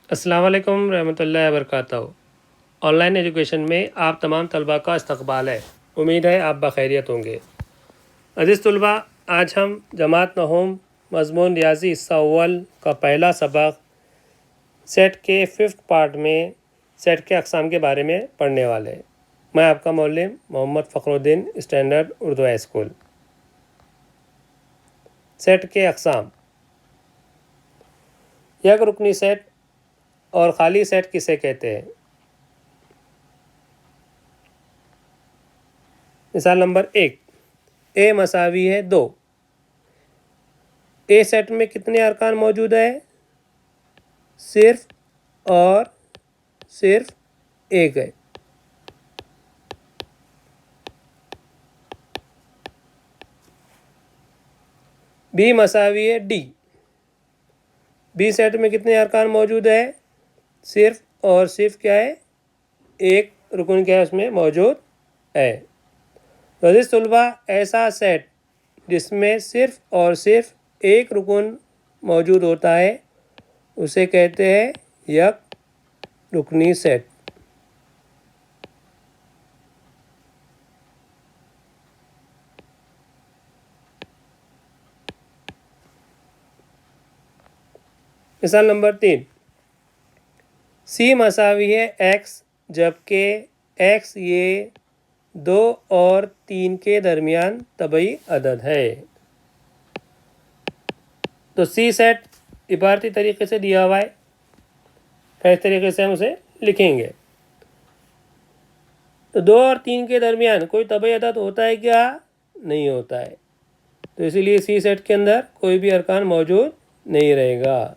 अस्सलाम वालेकुम रहमतुल्लाहि व बरकातहू। ऑनलाइन एजुकेशन में आप तमाम तलबा का इस्तकबाल है। उम्मीद है आप बखैरियत होंगे। अज़ीज़ तलबा, आज हम जमात नहोम मज़मून रियाज़ी हिस्सा अव्वल का पहला सबक सेट के 5th पार्ट में सेट के अक़साम के बारे में पढ़ने वाले हैं। मैं आपका मौलिम Mohammed Fakhruddin, standard Urdu high school. Set के अक़साम। एक रुकनी सेट और ख़ाली सेट किसे कहते हैं? मिसाल नंबर 1, ए मसावी है 2। ए सेट में कितने अरकान मौजूद है? सिर्फ और सिर्फ एक है। बी मसावी है डी। बी सेट में कितने अरकान मौजूद है? सिर्फ और सिर्फ क्या है? एक रुकन क्या है उसमें मौजूद है। तो इस तलबा ऐसा सेट जिसमें सिर्फ और सिर्फ एक रुकन मौजूद होता है उसे कहते हैं एक रुकनी सेट। मिसाल नंबर 3, सी मसावी है एक्स जबकि एक्स ये 2 और 3 के दरमियान तबई अदद है। तो सी सेट इबारती तरीके से दिया हुआ है, कैसे तरीके से हम उसे लिखेंगे? तो 2 और 3 के दरमियान कोई तबई अदद होता है क्या? नहीं होता है। तो इसीलिए सी सेट के अंदर कोई भी अरकान मौजूद नहीं रहेगा।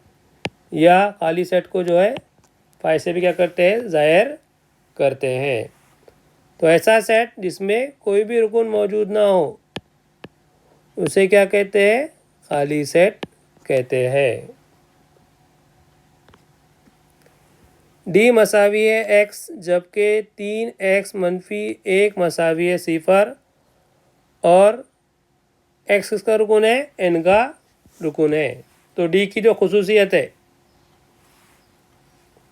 या खाली सेट को जो है फाइ से भी क्या करते हैं? ज़ाहिर करते हैं। तो ऐसा सेट जिसमें कोई भी रुकन मौजूद ना हो उसे क्या कहते हैं? खाली सेट कहते हैं। डी मसावी है एक्स जबकि 3x मनफी 1 मसावी है 0 और एक्स किसका रुकन है? एन का रुकन है। तो डी की जो खुसूसियत है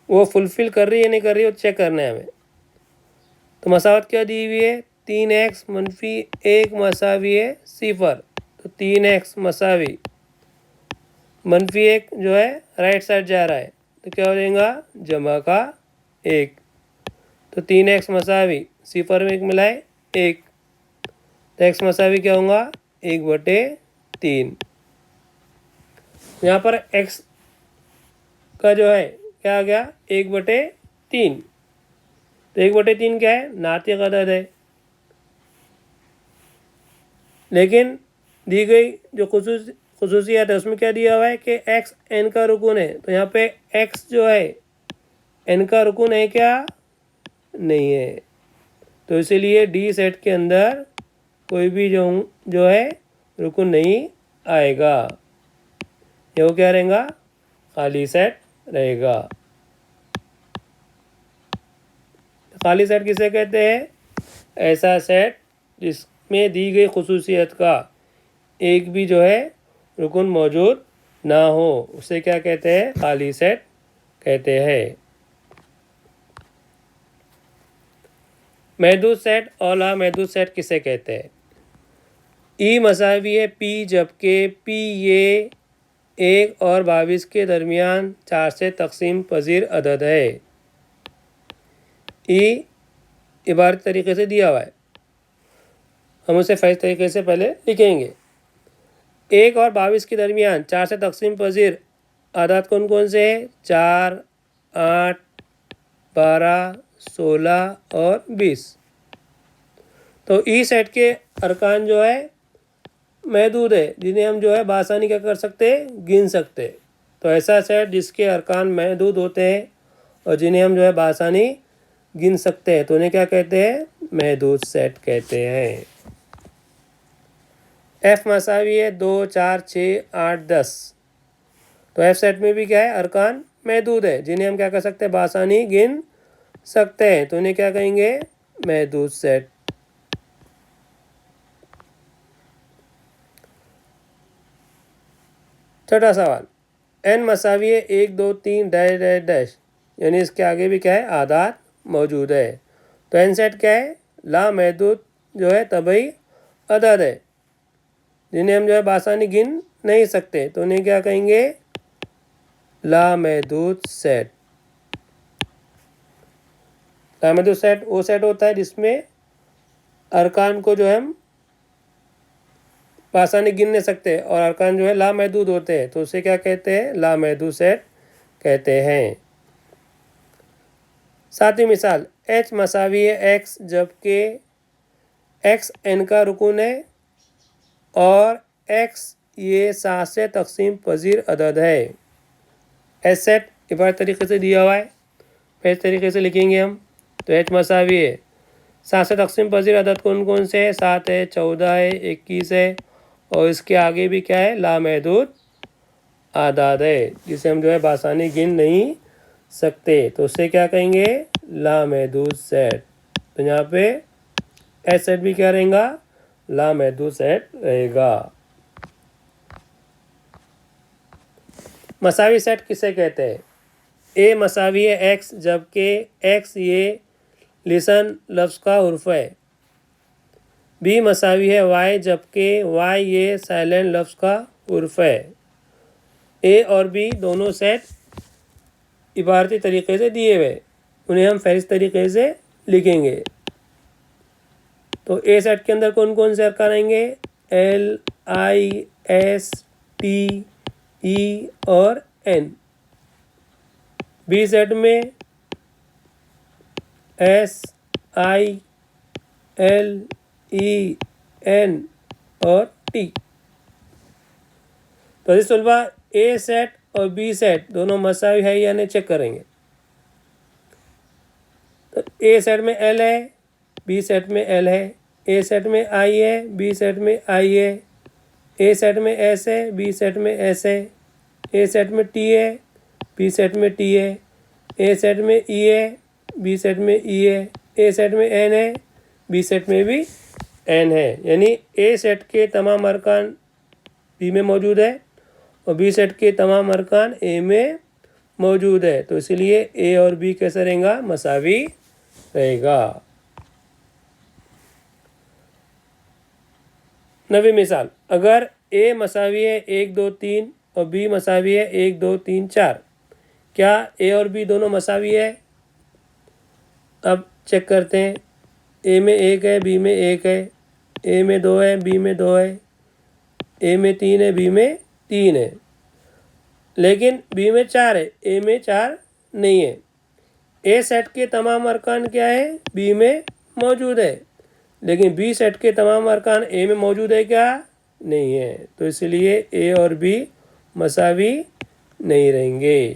वो फुलफ़िल कर रही है नहीं कर रही है वो चेक करना है हमें। तो मसावत क्या दी हुई है? 3x मनफी 1 मसावी है 0। तो 3x मसावी मनफी 1 जो है राइट साइड जा रहा है तो क्या हो जाएगा? जमा का 1। तो 3x मसावी 0 में 1 मिलाए 1। तो x मसावी क्या होगा? 1/3। यहाँ पर x का जो है क्या आ गया? 1/3। तो 1/3 क्या है? नातिक अदद है। लेकिन दी गई जो खुसूसियत है उसमें क्या दिया हुआ है कि x n का रुकन है। तो यहाँ पे x जो है n का रुकन है क्या? नहीं है। तो इसीलिए डी सेट के अंदर कोई भी जो है रुकन नहीं आएगा। ये वो क्या रहेगा? खाली सेट रहेगा। खाली सेट किसे कहते हैं? ऐसा सेट जिसमें दी गई खुसूसियत का एक भी जो है रुकन मौजूद ना हो उसे क्या कहते हैं? खाली सेट कहते हैं। महदूद सेट और लामहदूद सेट किसे कहते हैं? ई मसावी है पी जबकि पी ये 1 और 22 के दरमियान 4 से तकसीम पजीर अदद है। ई इबारती तरीके से दिया हुआ है, हम उसे फैज तरीके से पहले लिखेंगे। 1 और 22 के दरमियान 4 से तकसीम पजीर आदात कौन कौन से है? 4, 8, 12, 16 और 20। तो ई सेट के अरकान जो है महदूद है जिन्हें हम जो है बासानी क्या कर सकते हैं? गिन सकते हैं। तो ऐसा सेट जिसके अरकान महदूद होते हैं और जिन्हें हम जो है बासानी गिन सकते हैं तो उन्हें क्या कहते हैं? महदूद सेट कहते हैं। एफ मसावी है 2, 4, 6, 8, 10। तो एफ सेट में भी क्या है? अरकान महदूद है जिन्हें हम क्या कर सकते हैं? बासानी गिन सकते हैं तो उन्हें क्या कहेंगे? महदूद सेट। छठा सवाल, n मसावी है 1 2 3 डैश डैश डैश, यानी इसके आगे भी क्या है, आदात मौजूद है। तो n सेट क्या है, लामहदूद जो है तबई अदद है, जिन्हें हम जो है बासानी गिन नहीं सकते, तो उन्हें क्या कहेंगे, लामहदूद सेट। लामहदूद सेट वो सेट होता है जिसमें अरकान को जो है हम बासानी गिन नहीं सकते और अरकान जो है लामहदूद होते हैं, तो उसे क्या कहते हैं, लामहदूद सेट कहते हैं। सातवीं मिसाल, h मसावी है x जबकि x n का रुकून है और x ये 7 से तकसीम पजीर अदद है। एच सेट इबारत तरीके से दिया हुआ है, इस तरीके से लिखेंगे हम। तो h मसावी है 7 से तकसीम पजीर अदद कौन कौन से है, 7 है, 14 है, 21 है और इसके आगे भी क्या है, लामहदूद आदाद है जिसे हम जो है बासानी गिन नहीं सकते, तो उससे क्या कहेंगे, लामहदूद सेट। तो यहाँ पे एच सेट भी क्या रहेगा, लामहदूद सेट रहेगा। मसावी सेट किसे कहते हैं, ए मसावी है x जबकि x ये लिसन लफ्ज़ का हुर्फ है। बी मसावी है y जबकि y ये साइलेंट लफ्ज़ का हुर्फ है। ए और बी दोनों सेट इबारती तरीके से दिए हुए, उन्हें हम फहरिस्त तरीके से लिखेंगे। तो ए सेट के अंदर कौन कौन से अरकान आएंगे, L I S T E और N। बी सेट में S I L E N और T। तो इस तलबा ए सेट और बी सेट दोनों मसावी है या नहीं चेक करेंगे। तो ए सेट में L है, बी सेट में L है, ए सेट में I है, बी सेट में I है, ए सेट में S है, बी सेट में S है, ए सेट में T है, बी सेट में T है, ए सेट में E है, बी सेट में E है, ए सेट में N है, बी सेट में भी N है। यानी ए सेट के तमाम अरकान बी में मौजूद है और बी सेट के तमाम अरकान ए में मौजूद है, तो इसलिए ए और बी कैसे रहेगा, मसावी रहेगा। नवी मिसाल, अगर ए मसावी है 1 2 3 और बी मसावी है 1 2 3 4, क्या ए और बी दोनों मसावी है। अब चेक करते हैं, ए में 1 है, बी में 1 है, ए में 2 है, बी में 2 है, ए में 3 है, बी में 3 है, लेकिन बी में 4 है, ए में 4 नहीं है। ए सेट के तमाम अरकान क्या है, बी में मौजूद है, लेकिन बी सेट के तमाम अरकान ए में मौजूद है क्या, नहीं है, तो इसलिए ए और बी मसावी नहीं रहेंगे।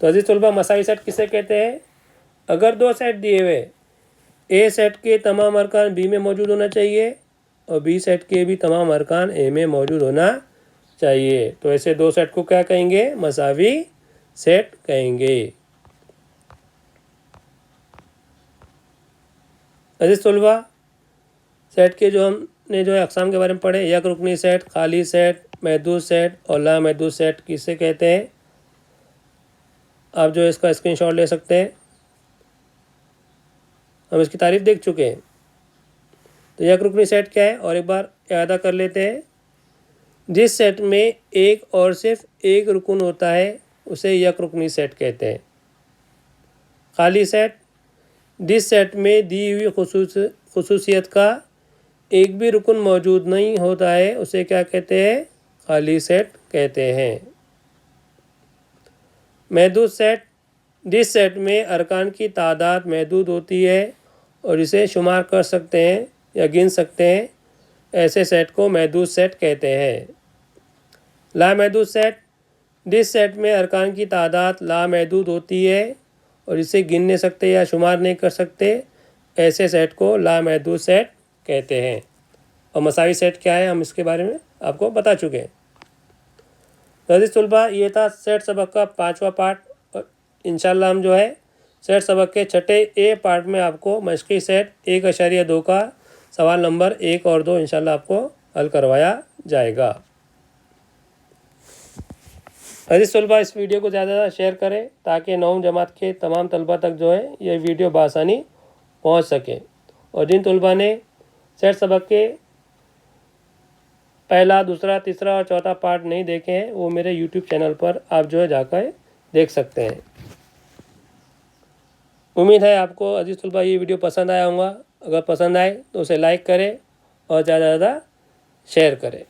तो अजीज तलबा मसावी सेट किसे कहते हैं, अगर दो सेट दिए हुए, ए सेट के तमाम अरकान बी में मौजूद होना चाहिए और बी सेट के भी तमाम अरकान ए में मौजूद होना चाहिए, तो ऐसे दो सेट को क्या कहेंगे, मसावी सेट कहेंगे। अजीज तलबा सेट के जो हमने जो है अक़साम के बारे में पढ़े, यक रुकनी सेट, खाली सेट, महदूद सेट और लामहदूद सेट किसे कहते हैं, आप जो है इसका स्क्रीनशॉट ले सकते हैं। हम इसकी तारीफ देख चुके हैं। तो यक रुकनी सेट क्या है और एक बार यादा कर लेते हैं। जिस सेट में एक और सिर्फ एक रुकन होता है उसे यक रुकनी सेट कहते हैं। खाली सेट, जिस सेट में दी हुई खुसूसियत का एक भी रुकन मौजूद नहीं होता है उसे क्या कहते हैं, खाली सेट कहते हैं। महदूद सेट, जिस सेट में अरकान की तादाद महदूद होती है और इसे शुमार कर सकते हैं या गिन सकते हैं, ऐसे सेट को महदूद सेट कहते हैं। लामहदूद सेट, जिस सेट में अरकान की तादाद लामहदूद होती है और इसे गिन नहीं सकते या शुमार नहीं कर सकते, ऐसे सेट को लामहदूद सेट कहते हैं। और मसावी सेट क्या है हम इसके बारे में आपको बता चुके हैं। अज़ीज़ तलबा ये था सेट सबक का 5वां पार्ट, और इंशाल्लाह हम जो है सेट सबक के छठे ए पार्ट में आपको मशक़ी सेट 1.2 का सवाल नंबर 1 और 2 इंशाल्लाह आपको हल करवाया जाएगा। अजीज़ तलबा, इस वीडियो को ज़्यादा ज़्यादा शेयर करें ताकि 9वीं जमात के तमाम तलबा तक जो है ये वीडियो बआसानी पहुंच सके। और जिन तलबा ने सेट सबक के पहला, दूसरा, तीसरा और चौथा पार्ट नहीं देखे हैं वो मेरे यूट्यूब चैनल पर आप जो है जाकर देख सकते हैं। उम्मीद है आपको अजीज़ तलबा ये वीडियो पसंद आया होगा। अगर पसंद आए तो उसे लाइक करें और ज़्यादा से ज़्यादा शेयर करें।